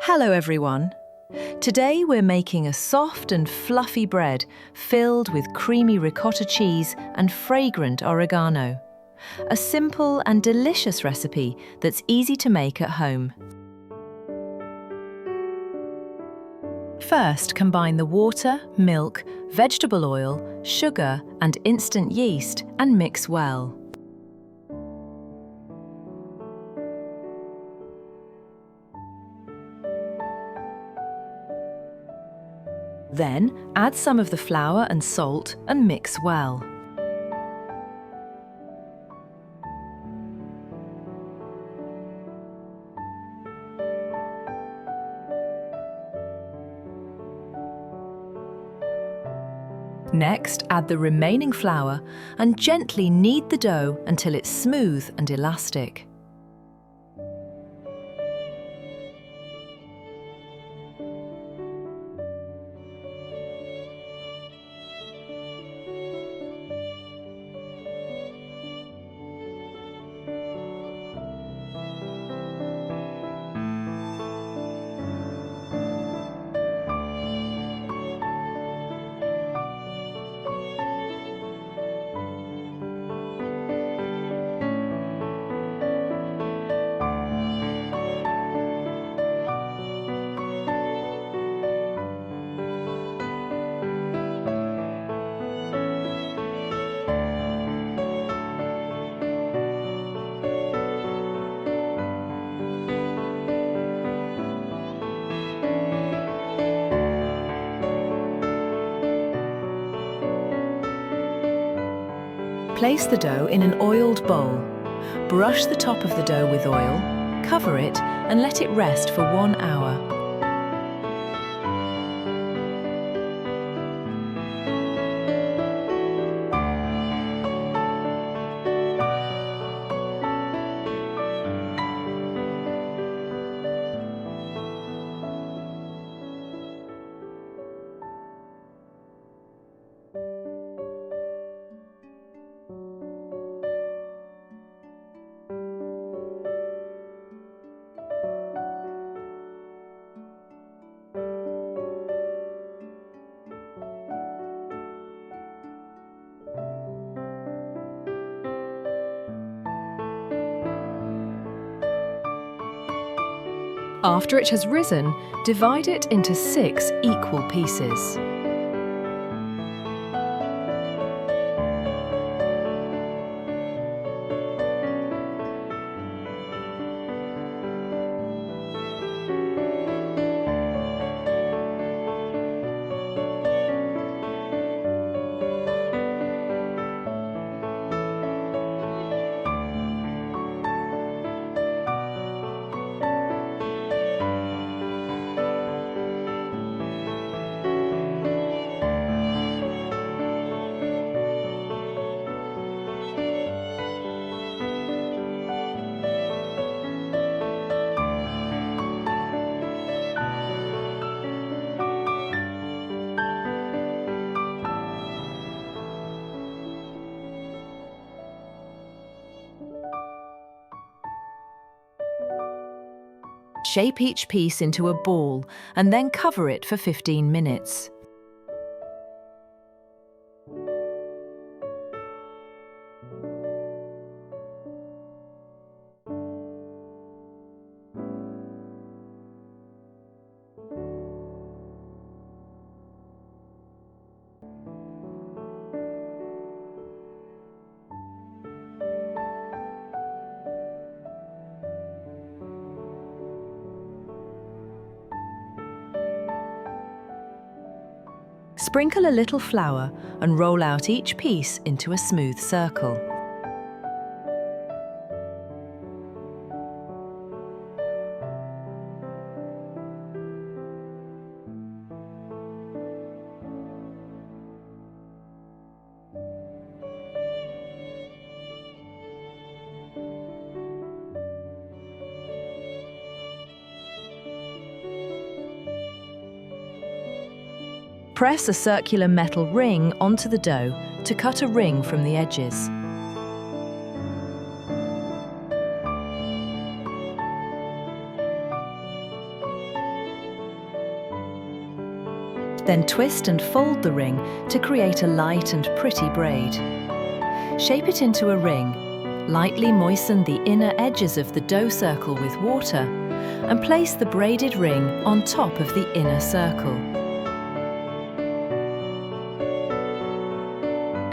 Hello everyone. Today we're making a soft and fluffy bread filled with creamy ricotta cheese and fragrant oregano. A simple and delicious recipe that's easy to make at home. First, combine the water, milk, vegetable oil, sugar and instant yeast and mix well. Then, add some of the flour and salt and mix well. Next, add the remaining flour and gently knead the dough until it's smooth and elastic. Place the dough in an oiled bowl. Brush the top of the dough with oil, cover it and let it rest for 1 hour. After it has risen, divide it into 6 equal pieces. Shape each piece into a ball and then cover it for 15 minutes. Sprinkle a little flour and roll out each piece into a smooth circle. Press a circular metal ring onto the dough to cut a ring from the edges. Then twist and fold the ring to create a light and pretty braid. Shape it into a ring. Lightly moisten the inner edges of the dough circle with water and place the braided ring on top of the inner circle.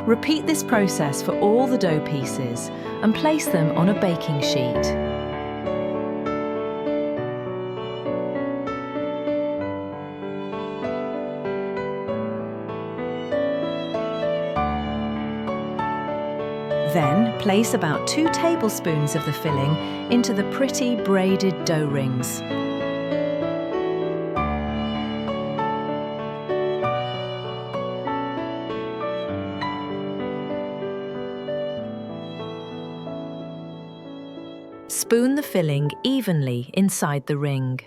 Repeat this process for all the dough pieces and place them on a baking sheet. Then place about 2 tablespoons of the filling into the pretty braided dough rings. Spoon the filling evenly inside the ring.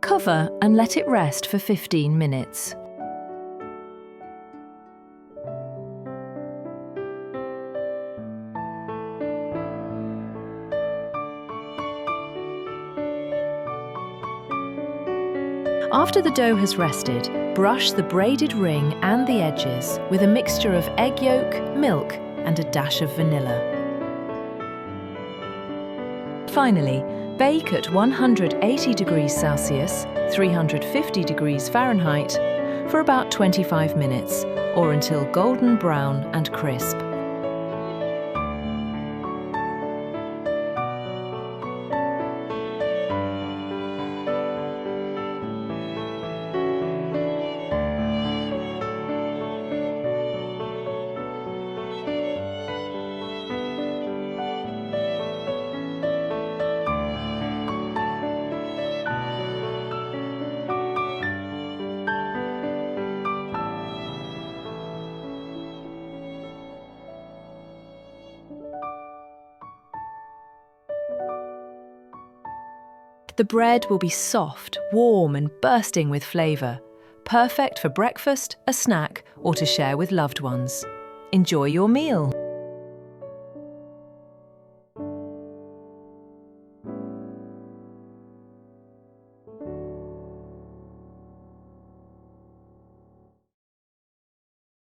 Cover and let it rest for 15 minutes. After the dough has rested, brush the braided ring and the edges with a mixture of egg yolk, milk, and a dash of vanilla. Finally, bake at 180 degrees Celsius, 350 degrees Fahrenheit, for about 25 minutes, or until golden brown and crisp. The bread will be soft, warm and bursting with flavour, perfect for breakfast, a snack, or to share with loved ones. Enjoy your meal!